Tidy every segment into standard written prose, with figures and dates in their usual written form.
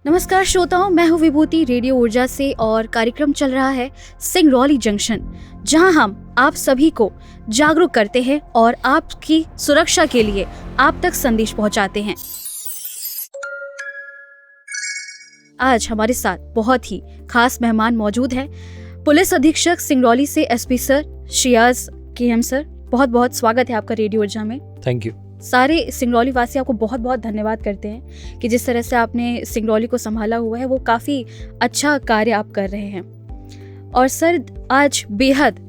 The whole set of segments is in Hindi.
नमस्कार श्रोताओं, मैं हूँ विभूति रेडियो ऊर्जा से और कार्यक्रम चल रहा है सिंगरौली जंक्शन, जहां हम आप सभी को जागरूक करते हैं और आपकी सुरक्षा के लिए आप तक संदेश पहुंचाते हैं। आज हमारे साथ बहुत ही खास मेहमान मौजूद हैं। पुलिस अधीक्षक सिंगरौली से SP sir Shias KM sir, बहुत बहुत स्वागत है आपका रेडियो ऊर्जा में। Thank you. सारे सिंगरौली वासी आपको बहुत बहुत धन्यवाद करते हैं कि जिस तरह से आपने सिंगरौली को संभाला हुआ है, वो काफ़ी अच्छा कार्य आप कर रहे हैं। और सर, आज बेहद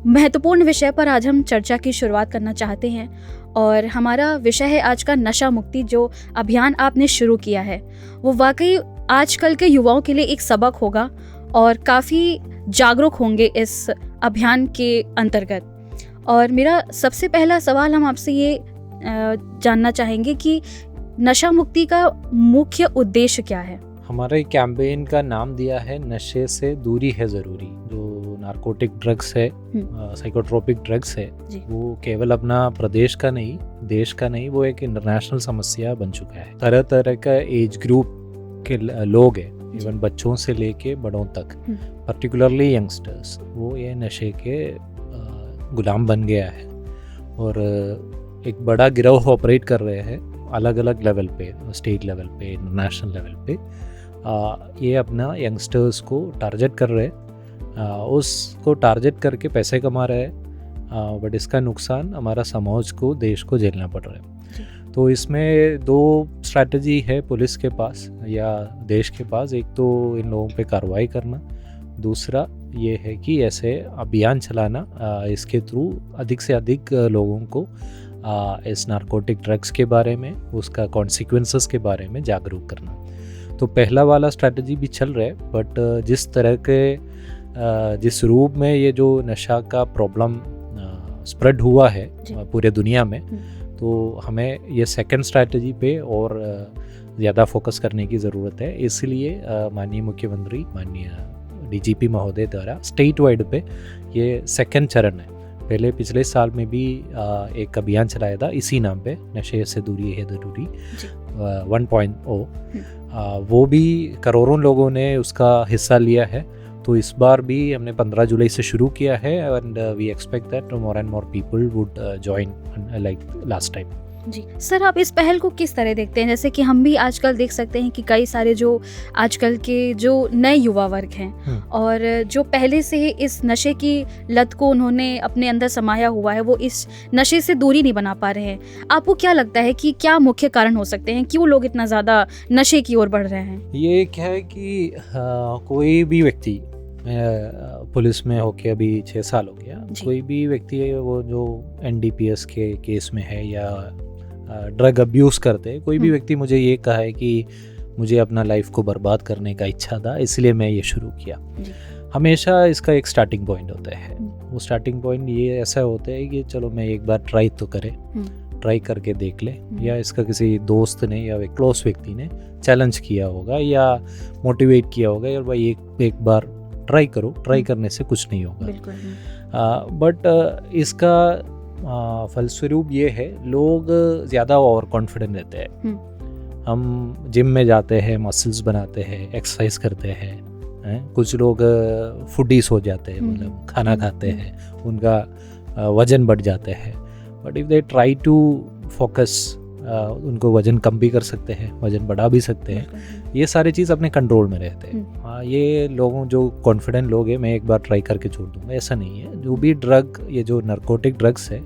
महत्वपूर्ण विषय पर आज हम चर्चा की शुरुआत करना चाहते हैं और हमारा विषय है आज का नशा मुक्ति। जो अभियान आपने शुरू किया है वो वाकई आजकल के युवाओं के लिए एक सबक होगा और काफ़ी जागरूक होंगे इस अभियान के अंतर्गत। और मेरा सबसे पहला सवाल हम आपसे ये जानना चाहेंगे कि नशा मुक्ति का मुख्य उद्देश्य क्या है? हमारे कैंपेन का नाम दिया है नशे से दूरी है ज़रूरी। जो नारकोटिक ड्रग्स है, साइकोट्रोपिक ड्रग्स है, वो केवल अपना प्रदेश का नहीं, देश का नहीं, वो एक इंटरनेशनल समस्या बन चुका है। तरह तरह का एज ग्रुप के लोग हैं, इवन बच्चों से लेके बड़ों तक, पर्टिकुलरली यंगस्टर्स, वो ये नशे के गुलाम बन गया है। और एक बड़ा गिरोह ऑपरेट कर रहे हैं अलग अलग लेवल पे, स्टेट लेवल पे, इंटरनेशनल लेवल पे। ये अपना यंगस्टर्स को टारगेट कर रहे हैं, उसको टारगेट करके पैसे कमा रहे हैं, बट इसका नुकसान हमारा समाज को, देश को झेलना पड़ रहा है। तो इसमें दो स्ट्रैटेजी है पुलिस के पास या देश के पास। एक तो इन लोगों पे कार्रवाई करना, दूसरा ये है कि ऐसे अभियान चलाना, इसके थ्रू अधिक से अधिक लोगों को इस नारकोटिक ड्रग्स के बारे में, उसका कॉन्सिक्वेंसेस के बारे में जागरूक करना। तो पहला वाला स्ट्रैटेजी भी चल रहा है, बट जिस तरह के जिस रूप में ये जो नशा का प्रॉब्लम स्प्रेड हुआ है पूरे दुनिया में, तो हमें ये सेकंड स्ट्रैटेजी पे और ज़्यादा फोकस करने की ज़रूरत है। इसलिए माननीय मुख्यमंत्री, माननीय DGP महोदय द्वारा स्टेट वाइड पे ये सेकंड चरण है। पहले पिछले साल में भी एक अभियान चलाया था इसी नाम पे, नशे से दूरी है ज़रूरी 1.0। वो भी करोड़ों लोगों ने उसका हिस्सा लिया है। तो इस बार भी हमने 15 जुलाई से शुरू किया है and we expect that more and more people would join like last time. जी सर, आप इस पहल को किस तरह देखते हैं? जैसे कि हम भी आजकल देख सकते हैं कि कई सारे जो आजकल के जो नए युवा वर्ग हैं और जो पहले से ही इस नशे की लत को उन्होंने अपने अंदर समाया हुआ है, वो इस नशे से दूरी नहीं बना पा रहे हैं। आपको क्या लगता है कि क्या मुख्य कारण हो सकते हैं, क्यों लोग इतना ज़्यादा नशे की ओर बढ़ रहे हैं? ये क्या है कि कोई भी व्यक्ति, पुलिस में होके अभी 6 साल हो गया, कोई भी व्यक्ति है वो जो NDPS के केस में है या ड्रग अब्यूज़ करते हैं, कोई भी व्यक्ति मुझे ये कहा है कि मुझे अपना लाइफ को बर्बाद करने का इच्छा था, इसलिए मैं ये शुरू किया। हमेशा इसका एक स्टार्टिंग पॉइंट होता है। वो स्टार्टिंग पॉइंट ये ऐसा होता है कि चलो मैं एक बार ट्राई तो करें, ट्राई करके देख ले, या इसका किसी दोस्त ने या एक क्लोज व्यक्ति ने चैलेंज किया होगा या मोटिवेट किया होगा, यार भाई एक बार ट्राई करो, ट्राई करने से कुछ नहीं होगा। बट इसका फलस्वरूप ये है, लोग ज़्यादा ओवर कॉन्फिडेंट रहते हैं। हम जिम में जाते हैं, मसल्स बनाते हैं, एक्सरसाइज करते हैं, कुछ लोग फूडीज हो जाते हैं, मतलब खाना खाते हैं, उनका वज़न बढ़ जाते हैं। But if they try to focus, उनको वज़न कम भी कर सकते हैं, वज़न बढ़ा भी सकते हैं। ये सारी चीज़ अपने कंट्रोल में रहते हैं। हाँ, ये लोगों जो कॉन्फिडेंट लोग हैं, मैं एक बार ट्राई करके छोड़ दूंगा, ऐसा नहीं है। जो भी ड्रग, ये जो नारकोटिक ड्रग्स है,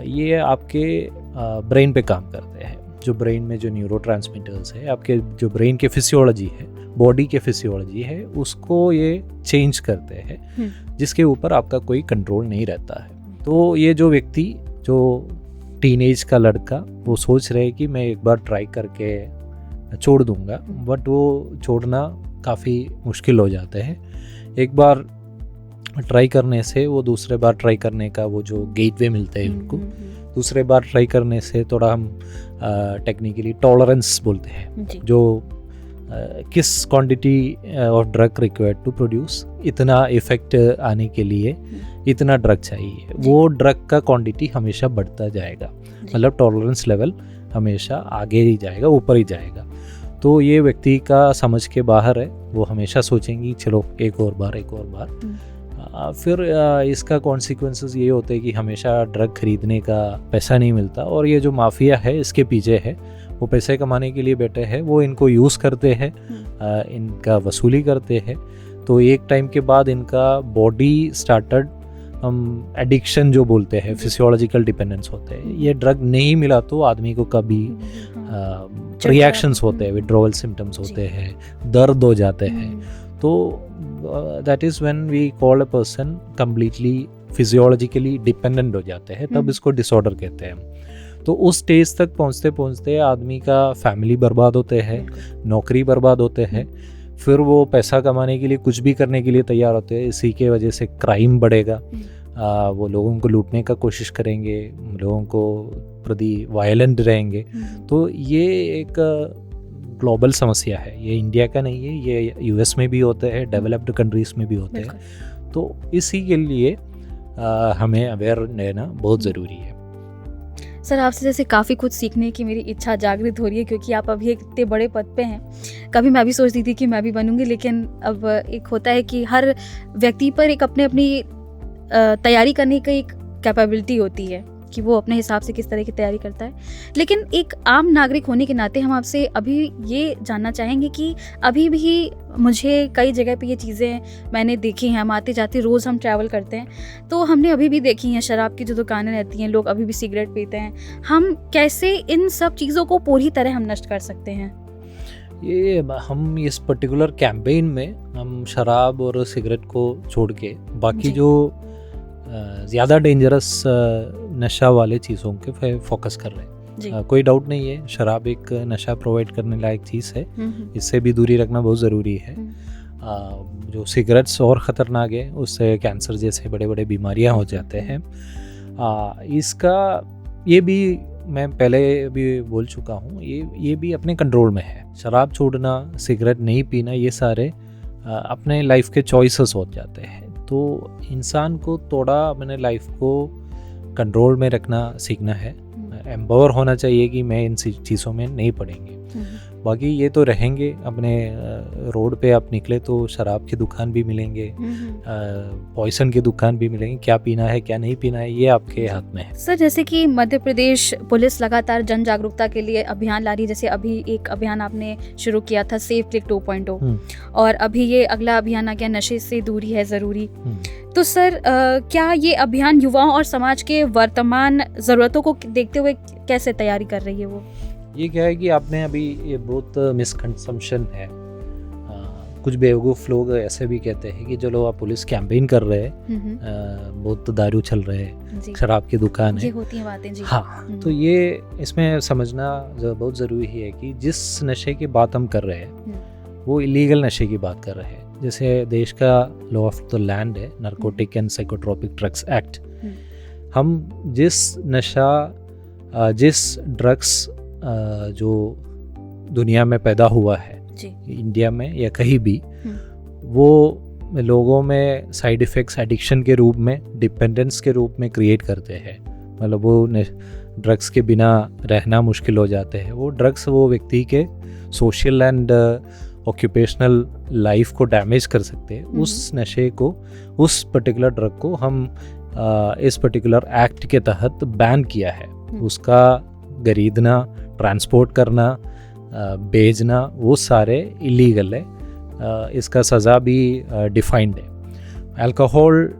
ये आपके ब्रेन पे काम करते हैं। जो ब्रेन में जो न्यूरोट्रांसमीटर्स है, आपके जो ब्रेन के फिजियोलॉजी है, बॉडी के फिजियोलॉजी है, उसको ये चेंज करते हैं, जिसके ऊपर आपका कोई कंट्रोल नहीं रहता है। तो ये जो व्यक्ति, जो टीनेज का लड़का, वो सोच रहे कि मैं एक बार ट्राई करके छोड़ दूंगा, बट वो छोड़ना काफ़ी मुश्किल हो जाता है। एक बार ट्राई करने से वो दूसरे बार ट्राई करने का वो जो गेटवे मिलता है उनको, दूसरे बार ट्राई करने से थोड़ा हम टेक्निकली टॉलरेंस बोलते हैं, जो किस quantity of drug required to produce, इतना इफेक्ट आने के लिए इतना ड्रग चाहिए, वो ड्रग का क्वांटिटी हमेशा बढ़ता जाएगा, मतलब टॉलरेंस लेवल हमेशा आगे ही जाएगा, ऊपर ही जाएगा। तो ये व्यक्ति का समझ के बाहर है, वो हमेशा सोचेंगी चलो एक और बार। फिर इसका कॉन्सिक्वेंसेस ये होते हैं कि हमेशा ड्रग खरीदने का पैसा नहीं मिलता, और ये जो माफिया है इसके पीछे है, वो पैसे कमाने के लिए बैठे हैं, वो इनको यूज़ करते हैं, इनका वसूली करते हैं। तो एक टाइम के बाद इनका बॉडी स्टार्टेड, हम एडिक्शन जो बोलते हैं, फिजियोलॉजिकल डिपेंडेंस होते हैं। ये ड्रग नहीं मिला तो आदमी को कभी रिएक्शंस होते हैं, विड्रॉवल सिम्टम्स होते हैं, दर्द हो जाते हैं। तो that is when we call a person completely physiologically dependent हो जाते हैं, तब इसको डिसऑर्डर कहते हैं। तो उस स्टेज तक पहुंचते पहुंचते आदमी का फैमिली बर्बाद होते हैं, नौकरी बर्बाद होते हैं, फिर वो पैसा कमाने के लिए कुछ भी करने के लिए तैयार होते हैं। इसी के वजह से क्राइम बढ़ेगा, वो लोगों को लूटने का कोशिश करेंगे, लोगों को प्रति वायलेंट रहेंगे। तो ये एक ग्लोबल समस्या है, ये इंडिया का नहीं है, ये यूएस में भी होते हैं, डेवलप्ड कंट्रीज में भी होते हैं। तो इसी के लिए हमें अवेयर रहना बहुत ज़रूरी है। सर, आपसे जैसे काफ़ी कुछ सीखने की मेरी इच्छा जागृत हो रही है, क्योंकि आप अभी एक इतने बड़े पद पे हैं। कभी मैं भी सोचती थी कि मैं भी बनूंगी, लेकिन अब एक होता है कि हर व्यक्ति पर एक अपनी तैयारी करने की एक कैपेबिलिटी होती है कि वो अपने हिसाब से किस तरह की तैयारी करता है। लेकिन एक आम नागरिक होने के नाते हम आपसे अभी ये जानना चाहेंगे कि अभी भी मुझे कई जगह पे ये चीज़ें मैंने देखी हैं, हम आते जाते रोज़ हम ट्रैवल करते हैं, तो हमने अभी भी देखी हैं शराब की जो दुकानें रहती हैं, लोग अभी भी सिगरेट पीते हैं। हम कैसे इन सब चीज़ों को पूरी तरह हम नष्ट कर सकते हैं? ये हम इस पर्टिकुलर कैंपेन में हम शराब और सिगरेट को छोड़ के बाकी जो ज़्यादा डेंजरस नशा वाले चीज़ों के फोकस कर रहे हैं। कोई डाउट नहीं है, शराब एक नशा प्रोवाइड करने लायक चीज़ है, इससे भी दूरी रखना बहुत ज़रूरी है। जो सिगरेट्स और ख़तरनाक है, उससे कैंसर जैसे बड़े बड़े बीमारियां हो जाते हैं। इसका ये भी मैं पहले भी बोल चुका हूँ, ये भी अपने कंट्रोल में है। शराब छोड़ना, सिगरेट नहीं पीना, ये सारे अपने लाइफ के चॉइसेस हो जाते हैं। तो इंसान को थोड़ा अपने लाइफ को कंट्रोल में रखना सीखना है, एम्पावर होना चाहिए कि मैं इन चीज़ों में नहीं पड़ेंगे। बाकी ये तो रहेंगे, अपने रोड पे आप निकले तो शराब की दुकान भी मिलेंगे, पॉइसन की दुकान भी मिलेंगे। क्या पीना है क्या नहीं पीना है ये आपके हाथ में है। सर, जैसे कि मध्य प्रदेश पुलिस लगातार जन जागरूकता के लिए अभियान ला रही है, जैसे अभी एक अभियान आपने शुरू किया था सेफ क्लिक 2.0, और अभी ये अगला अभियान आ गया नशे से दूरी है ज़रूरी। तो सर, क्या ये अभियान युवाओं और समाज के वर्तमान ज़रूरतों को देखते हुए कैसे तैयारी कर रही है वो? ये क्या है कि आपने अभी ये बहुत मिसकंसेप्शन है। कुछ बेवकूफ़ लोग ऐसे भी कहते हैं कि चलो आप पुलिस कैंपेन कर रहे हैं, बहुत दारू चल रहे हैं, शराब की दुकान है, ये होती हैं बातें जी। हाँ, तो ये इसमें समझना बहुत ज़रूरी है कि जिस नशे की बात हम कर रहे हैं वो इलीगल नशे की बात कर रहे हैं। जैसे देश का लॉ ऑफ द लैंड है, narcotic and psychotropic drugs act. हम जिस ड्रग्स जो दुनिया में पैदा हुआ है, इंडिया में या कहीं भी, वो लोगों में साइड इफ़ेक्ट्स एडिक्शन के रूप में, डिपेंडेंस के रूप में क्रिएट करते हैं। मतलब वो ड्रग्स के बिना रहना मुश्किल हो जाते हैं। वो ड्रग्स वो व्यक्ति के सोशल एंड ऑक्यूपेशनल लाइफ को डैमेज कर सकते हैं। उस नशे को, उस पर्टिकुलर ड्रग को हम इस पर्टिकुलर एक्ट के तहत बैन किया है। उसका खरीदना, ट्रांसपोर्ट करना, बेचना, वो सारे इलीगल है। इसका सज़ा भी डिफाइंड है। अल्कोहल,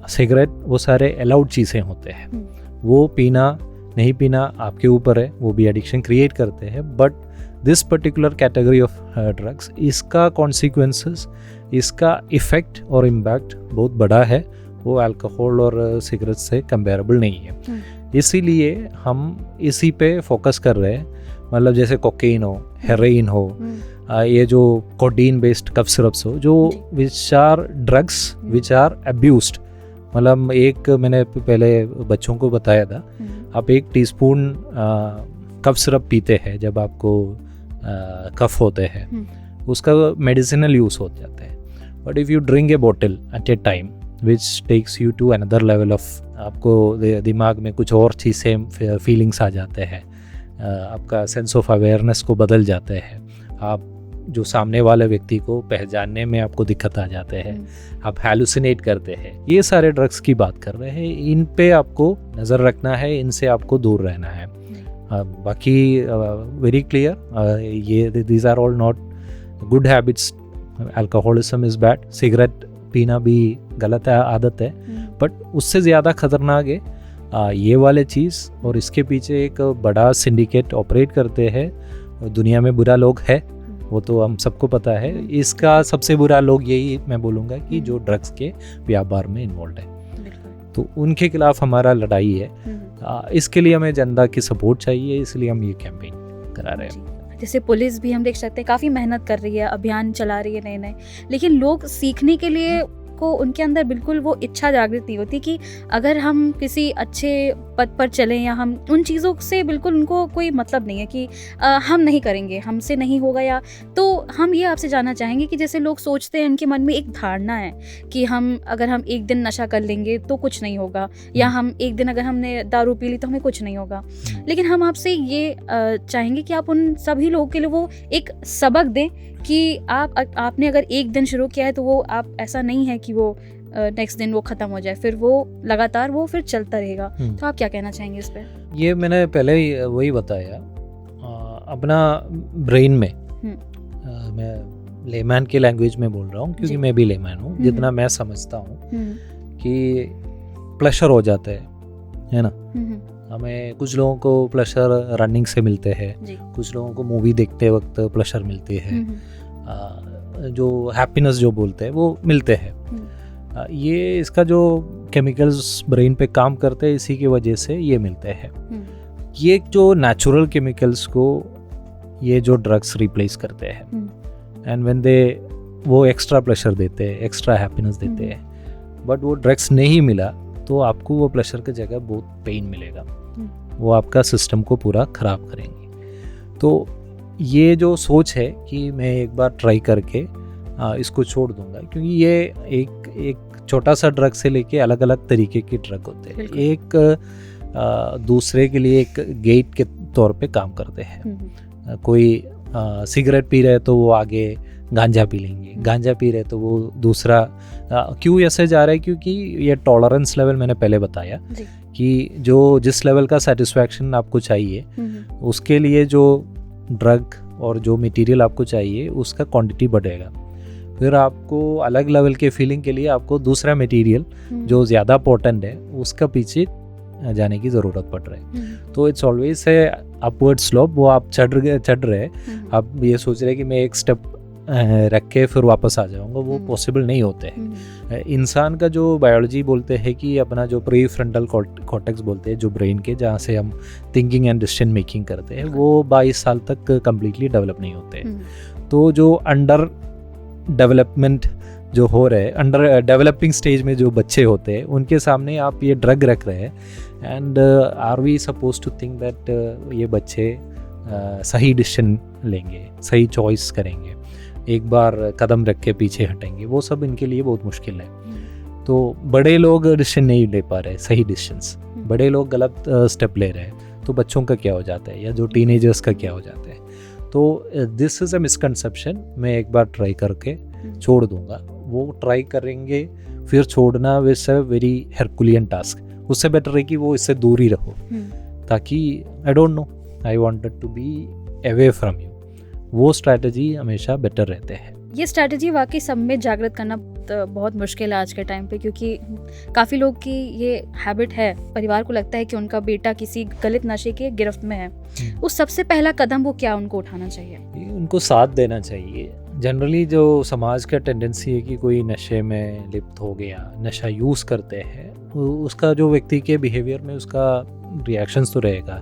सिगरेट, वो सारे अलाउड चीज़ें होते हैं। वो पीना नहीं पीना आपके ऊपर है, वो भी एडिक्शन क्रिएट करते हैं। But this particular category of drugs, इसका कॉन्सिक्वेंसेस, इसका इफ़ेक्ट और इम्पैक्ट बहुत बड़ा है। वो अल्कोहल और सिगरेट से कंपेरेबल नहीं है। इसीलिए हम इसी पे फोकस कर रहे हैं। मतलब जैसे कोकेन हो, हेरोइन हो, ये जो कोडीन बेस्ड कफ सिरप्स हो, जो which are drugs which are abused. मतलब एक मैंने पहले बच्चों को बताया था, आप 1 टीस्पून कफ सिरप पीते हैं जब आपको कफ होते हैं, उसका मेडिसिनल यूज़ हो जाता है। But if you drink a bottle at a time which takes you to another level of, आपको दिमाग में कुछ और चीज़ें फीलिंग्स आ जाते हैं, आपका सेंस ऑफ अवेयरनेस को बदल जाते हैं, आप जो सामने वाले व्यक्ति को पहचानने में आपको दिक्कत आ जाते हैं, आप हैलुसिनेट करते हैं, ये सारे ड्रग्स की बात कर रहे हैं। इन पे आपको नज़र रखना है, इनसे आपको दूर रहना है। बाकी वेरी क्लियर, ये these are all not good habits. Alcoholism is bad, cigarette पीना भी गलत आदत है, बट उससे ज़्यादा खतरनाक है ये वाले चीज़। और इसके पीछे एक बड़ा सिंडिकेट ऑपरेट करते हैं, दुनिया में बुरा लोग है, वो तो हम सबको पता है। इसका सबसे बुरा लोग यही मैं बोलूँगा कि जो ड्रग्स के व्यापार में इन्वॉल्व है, तो उनके खिलाफ हमारा लड़ाई है। इसके लिए हमें जनता की सपोर्ट चाहिए, इसलिए हम ये कैंपेन करा रहे हैं। जैसे पुलिस भी हम देख सकते हैं काफ़ी मेहनत कर रही है, अभियान चला रही है नए नए, लेकिन लोग सीखने के लिए को उनके अंदर बिल्कुल वो इच्छा जागृत नहीं होती कि अगर हम किसी अच्छे पद पर चलें या हम उन चीज़ों से बिल्कुल उनको कोई मतलब नहीं है कि हम नहीं करेंगे, हमसे नहीं होगा। या तो हम ये आपसे जानना चाहेंगे कि जैसे लोग सोचते हैं, उनके मन में एक धारणा है कि अगर हम एक दिन नशा कर लेंगे तो कुछ नहीं होगा, या हम एक दिन अगर हमने दारू पी ली तो हमें कुछ नहीं होगा। लेकिन हम आपसे ये चाहेंगे कि आप उन सभी लोगों के लिए वो एक सबक दें कि आपने अगर एक दिन शुरू किया है तो वो आप ऐसा नहीं है कि वो नेक्स्ट दिन वो ख़त्म हो जाए, फिर वो लगातार वो फिर चलता रहेगा। तो आप क्या कहना चाहेंगे इस पे? ये मैंने पहले ही वही बताया, अपना ब्रेन में, मैं लेमैन के लैंग्वेज में बोल रहा हूँ क्योंकि मैं भी लेमैन हूँ, जितना मैं समझता हूँ कि प्लेशर हो जाता है ना। हमें कुछ लोगों को प्लेशर रनिंग से मिलते हैं, कुछ लोगों को मूवी देखते वक्त प्लेशर मिलती है, जो हैप्पीनेस जो बोलते हैं वो मिलते हैं। ये इसका जो केमिकल्स ब्रेन पे काम करते हैं इसी की वजह से ये मिलते हैं। ये जो नेचुरल केमिकल्स को ये जो ड्रग्स रिप्लेस करते हैं, एंड व्हेन दे वो एक्स्ट्रा प्लेशर देते हैं, एक्स्ट्रा हैप्पीनेस देते हैं, बट वो ड्रग्स नहीं मिला तो आपको वो प्लेशर की जगह बहुत पेन मिलेगा, वो आपका सिस्टम को पूरा ख़राब करेंगे। तो ये जो सोच है कि मैं एक बार ट्राई करके इसको छोड़ दूंगा, क्योंकि ये एक छोटा सा ड्रग से लेके अलग अलग तरीके के ड्रग होते हैं, एक दूसरे के लिए एक गेट के तौर पे काम करते हैं। कोई सिगरेट पी रहे तो वो आगे गांजा पी लेंगे, गांजा पी रहे तो वो दूसरा क्यों ऐसे जा रहा है, क्योंकि ये टॉलरेंस लेवल मैंने पहले बताया कि जो जिस लेवल का सेटिस्फैक्शन आपको चाहिए उसके लिए जो ड्रग और जो मटेरियल आपको चाहिए उसका क्वांटिटी बढ़ेगा। फिर आपको अलग लेवल के फीलिंग के लिए आपको दूसरा मटेरियल जो ज़्यादा पोटेंट है उसका पीछे जाने की ज़रूरत पड़ रही है। तो इट्स ऑलवेज है अपवर्ड स्लोप, वो आप चढ़ रहे हैं, आप ये सोच रहे हैं कि मैं एक स्टेप रख के फिर वापस आ जाऊंगा, वो पॉसिबल नहीं होते हैं। इंसान का जो बायोलॉजी बोलते हैं कि अपना जो प्री फ्रंटल कॉर्टेक्स बोलते हैं, जो ब्रेन के जहाँ से हम थिंकिंग एंड डिसीजन मेकिंग करते हैं, वो 22 साल तक कम्प्लीटली डेवलप नहीं होते। तो जो अंडर डेवलपमेंट जो हो रहे हैं, अंडर डेवलपिंग स्टेज में जो बच्चे होते हैं, उनके सामने आप ये ड्रग रख रहे हैं, and are we suppose to think that ये बच्चे सही डिसीजन लेंगे, सही चॉइस करेंगे, एक बार कदम रख के पीछे हटेंगे, वो सब इनके लिए बहुत मुश्किल है। तो बड़े लोग डिसीजन नहीं ले पा रहे, सही डिसीजंस, बड़े लोग गलत स्टेप ले रहे हैं, तो बच्चों का क्या हो जाता है, या जो टीनेजर्स का क्या हो जाता है। तो दिस इज़ अ मिसकंसेप्शन। मैं एक बार ट्राई करके छोड़ दूंगा, वो ट्राई करेंगे फिर छोड़ना was a very herculean task. उससे बेटर है कि वो इससे दूर ही रहो, ताकि I don't know, I wanted to be away from you, वो स्ट्रैटेजी हमेशा बेटर रहते हैं। ये स्ट्रैटेजी वाकई सब में जागृत करना तो बहुत मुश्किल है आज के टाइम पे, क्योंकि काफ़ी लोग की ये हैबिट है, परिवार को लगता है कि उनका बेटा किसी गलत नशे के गिरफ्त में है। उस सबसे पहला कदम वो क्या उनको उठाना चाहिए? उनको साथ देना चाहिए। जनरली जो समाज का टेंडेंसी है कि कोई नशे में लिप्त हो गया, नशा यूज़ करते हैं, उसका जो व्यक्ति के बिहेवियर में उसका रिएक्शंस तो रहेगा,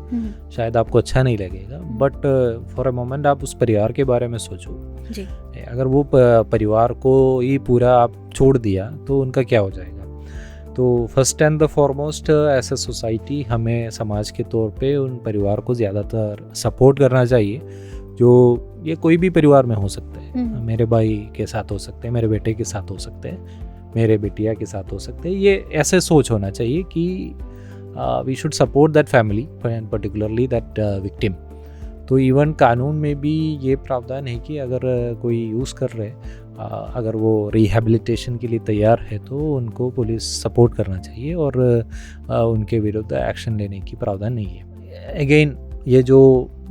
शायद आपको अच्छा नहीं लगेगा, बट फॉर अ मोमेंट आप उस परिवार के बारे में सोचो जी। अगर वो परिवार को ही पूरा आप छोड़ दिया तो उनका क्या हो जाएगा। तो first and the foremost as a society हमें समाज के तौर पे उन परिवार को ज़्यादातर सपोर्ट करना चाहिए, जो ये कोई भी परिवार में हो सकता है, मेरे भाई के साथ हो सकते हैं, मेरे बेटे के साथ हो सकते हैं, मेरे बेटिया के साथ हो सकते हैं। ये ऐसे सोच होना चाहिए कि we should support that family and particularly that victim, तो इवन कानून में भी ये प्रावधान है कि अगर कोई यूज़ कर रहे अगर वो रिहैबिलिटेशन के लिए तैयार है तो उनको पुलिस सपोर्ट करना चाहिए और उनके विरुद्ध एक्शन लेने की प्रावधान नहीं है। अगेन ये जो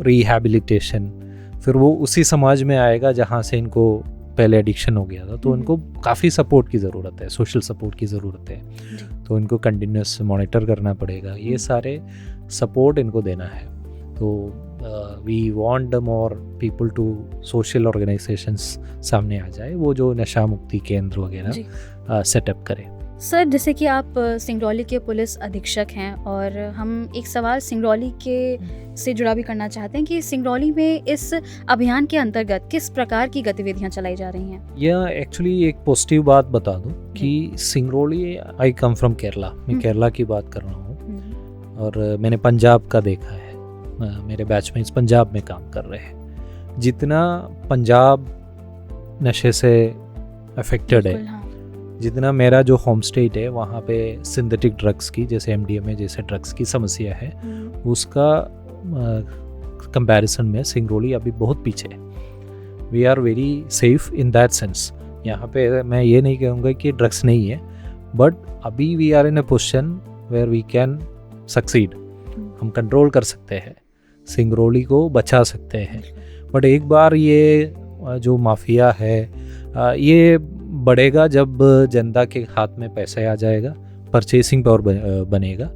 रिहैबिलिटेशन फिर वो उसी समाज में आएगा जहाँ से इनको पहले एडिक्शन हो गया था, तो उनको काफ़ी सपोर्ट की ज़रूरत है, सोशल सपोर्ट की ज़रूरत है, तो इनको कंटिन्यूस मॉनिटर करना पड़ेगा, ये सारे सपोर्ट इनको देना है। तो we want more people to social organisations सामने आ जाए, वो जो नशा मुक्ति केंद्र वगैरह सेटअप करें। सर, जैसे कि आप सिंगरौली के पुलिस अधीक्षक हैं और हम एक सवाल सिंगरौली के से जुड़ा भी करना चाहते हैं कि सिंगरौली में इस अभियान के अंतर्गत किस प्रकार की गतिविधियां चलाई जा रही हैं? यह एक्चुअली एक पॉजिटिव बात बता दूं कि सिंगरौली, आई कम फ्रॉम केरला, मैं केरला की बात कर रहा हूँ और मैंने पंजाब का देखा है, मेरे बैचमेट्स पंजाब में काम कर रहे हैं। जितना पंजाब नशे से अफेक्टेड है, जितना मेरा जो होम स्टेट है वहाँ पे सिंथेटिक ड्रग्स की, जैसे MDMA जैसे ड्रग्स की समस्या है, उसका कंपैरिजन में सिंगरौली अभी बहुत पीछे है। We are very safe in that sense. यहाँ पे मैं ये नहीं कहूँगा कि ड्रग्स नहीं है, बट अभी we are in a position where we can succeed. हम कंट्रोल कर सकते हैं, सिंगरौली को बचा सकते हैं। बट एक बार ये जो माफिया है ये बढ़ेगा जब जनता के हाथ में पैसा आ जाएगा, परचेसिंग पावर बनेगा,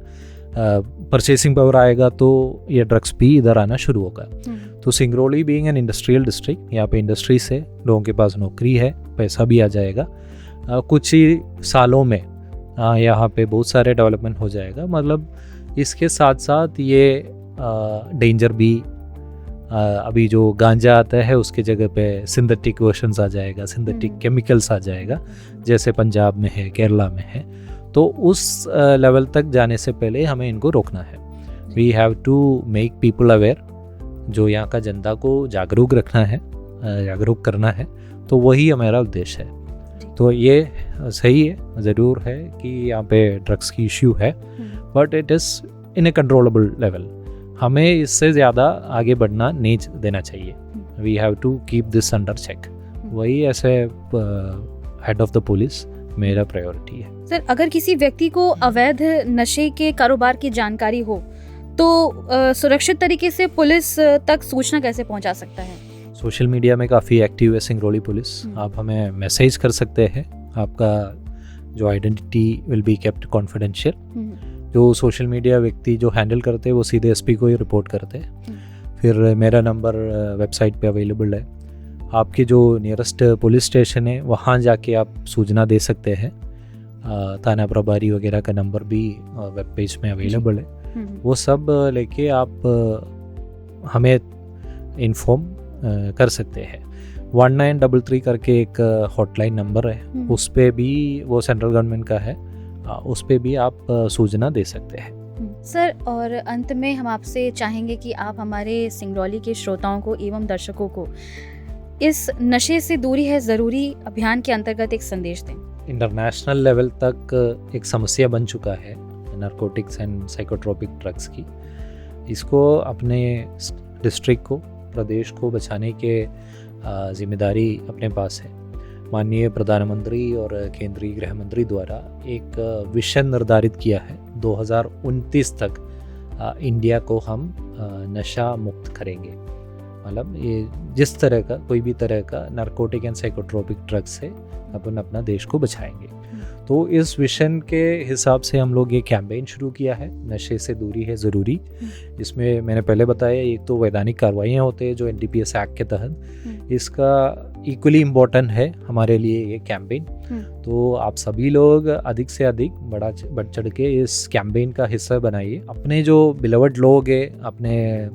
परचेसिंग पावर आएगा तो ये ड्रग्स भी इधर आना शुरू होगा। तो Singrauli being an industrial district, यहाँ पे इंडस्ट्री से लोगों के पास नौकरी है, पैसा भी आ जाएगा। कुछ ही सालों में यहाँ पे बहुत सारे डेवलपमेंट हो जाएगा। मतलब इसके साथ साथ ये डेंजर भी, अभी जो गांजा आता है उसके जगह पे सिंथेटिक वर्जन्स आ जाएगा, सिंथेटिक केमिकल्स आ जाएगा, जैसे पंजाब में है, केरला में है। तो उस लेवल तक जाने से पहले हमें इनको रोकना है। We have to make people aware, जो यहाँ का जनता को जागरूक रखना है, जागरूक करना है, तो वही हमारा उद्देश्य है। तो ये सही है, ज़रूर है कि यहाँ पे ड्रग्स की इश्यू है, but it is in a controllable level. हमें इससे ज़्यादा आगे बढ़ना नहीं देना चाहिए। We have to keep this under check. वही ऐसे हेड ऑफ द पुलिस मेरा प्रायोरिटी है। सर, अगर किसी व्यक्ति को अवैध नशे के कारोबार की जानकारी हो तो सुरक्षित तरीके से पुलिस तक सूचना कैसे पहुंचा सकता है? सोशल मीडिया में काफ़ी एक्टिव है सिंगरौली पुलिस। आप हमें मैसेज कर सकते हैं, आपका जो identity will be kept confidential. जो सोशल मीडिया व्यक्ति जो हैंडल करते हैं वो सीधे SP को ही रिपोर्ट करते हैं। फिर मेरा नंबर वेबसाइट पे अवेलेबल है। आपके जो नियरेस्ट पुलिस स्टेशन है वहाँ जाके आप सूचना दे सकते हैं। थाना प्रभारी वगैरह का नंबर भी वेब पेज में अवेलेबल है। वो सब लेके आप हमें इन्फॉर्म कर सकते हैं। 1933 करके एक हॉटलाइन नंबर है, उस पर भी, वो सेंट्रल गवर्नमेंट का है, उस पे भी आप सूचना दे सकते हैं। सर, और अंत में हम आपसे चाहेंगे कि आप हमारे सिंगरौली के श्रोताओं को एवं दर्शकों को इस नशे से दूरी है ज़रूरी अभियान के अंतर्गत एक संदेश दें। इंटरनेशनल लेवल तक एक समस्या बन चुका है नारकोटिक्स एंड साइकोट्रोपिक ड्रग्स की। इसको अपने डिस्ट्रिक्ट को, प्रदेश को बचाने के जिम्मेदारी अपने पास है। माननीय प्रधानमंत्री और केंद्रीय गृह मंत्री द्वारा एक विजन निर्धारित किया है, 2029 तक इंडिया को हम नशा मुक्त करेंगे। मतलब ये जिस तरह का, कोई भी तरह का नारकोटिक एंड साइकोट्रोपिक ड्रग्स से अपन अपना देश को बचाएंगे। तो इस विजन के हिसाब से हम लोग ये कैंपेन शुरू किया है, नशे से दूरी है ज़रूरी। इसमें मैंने पहले बताया, एक तो वैधानिक कार्रवाइयाँ होते हैं जो NDPS एक्ट के तहत, इसका इक्वली इम्पोर्टेंट है हमारे लिए ये कैंपेन। तो आप सभी लोग अधिक से अधिक बढ़ चढ़ के इस कैंपेन का हिस्सा बनाइए। अपने जो बिलवड लोग हैं, अपने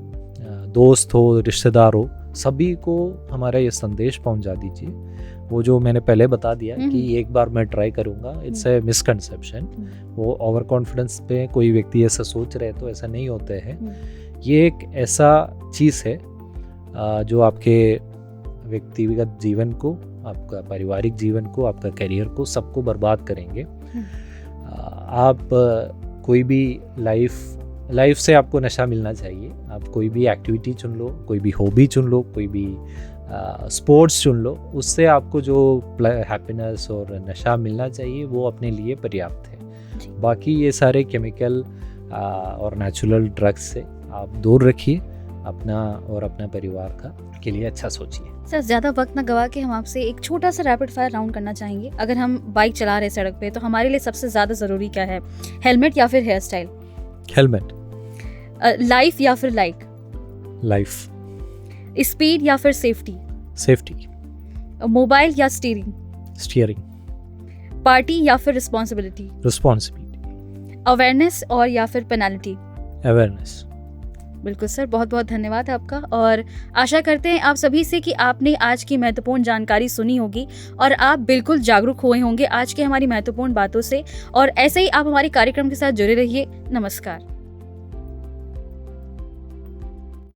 दोस्त हो, रिश्तेदार हो, सभी को हमारा ये संदेश पहुंचा दीजिए। वो जो मैंने पहले बता दिया कि एक बार मैं ट्राई करूंगा, इट्स ए मिसकंसेप्शन। वो ओवर कॉन्फिडेंस पे कोई व्यक्ति ऐसा सोच रहे तो ऐसा नहीं होते हैं। ये एक ऐसा चीज़ है जो आपके व्यक्तिगत जीवन को, आपका पारिवारिक जीवन को, आपका करियर को, सबको बर्बाद करेंगे। आप कोई भी लाइफ लाइफ से आपको नशा मिलना चाहिए। आप कोई भी एक्टिविटी चुन लो, कोई भी हॉबी चुन लो, कोई भी स्पोर्ट्स चुन लो, उससे आपको जो हैप्पीनेस और नशा मिलना चाहिए वो अपने लिए पर्याप्त है। बाकी ये सारे केमिकल और नेचुरल ड्रग्स से आप दूर रखिए, अपना और अपने परिवार का के लिए अच्छा सोचिए। सर ज़्यादा वक्त ना गवा के हम आपसे एक छोटा सा रैपिड फायर राउंड करना चाहेंगे। अगर हम बाइक चला रहे सड़क पे तो हमारे लिए सबसे ज़्यादा ज़रूरी क्या है, हेलमेट या फिर हेयर स्टाइल? हेलमेट। लाइफ या फिर लाइक? लाइफ। स्पीड या फिर सेफ्टी? सेफ्टी। मोबाइल या स्टीयरिंग? स्टीयरिंग। पार्टी या फिर रिस्पॉन्सिबिलिटी? रिस्पॉन्सिबिलिटी। अवेयरनेस और या फिर पेनल्टी? अवेयरनेस। बिल्कुल सर, बहुत बहुत धन्यवाद आपका, और आशा करते हैं आप सभी से कि आपने आज की महत्वपूर्ण जानकारी सुनी होगी और आप बिल्कुल जागरूक हुए होंगे आज के हमारी महत्वपूर्ण बातों से। और ऐसे ही आप हमारे कार्यक्रम के साथ जुड़े रहिए। नमस्कार।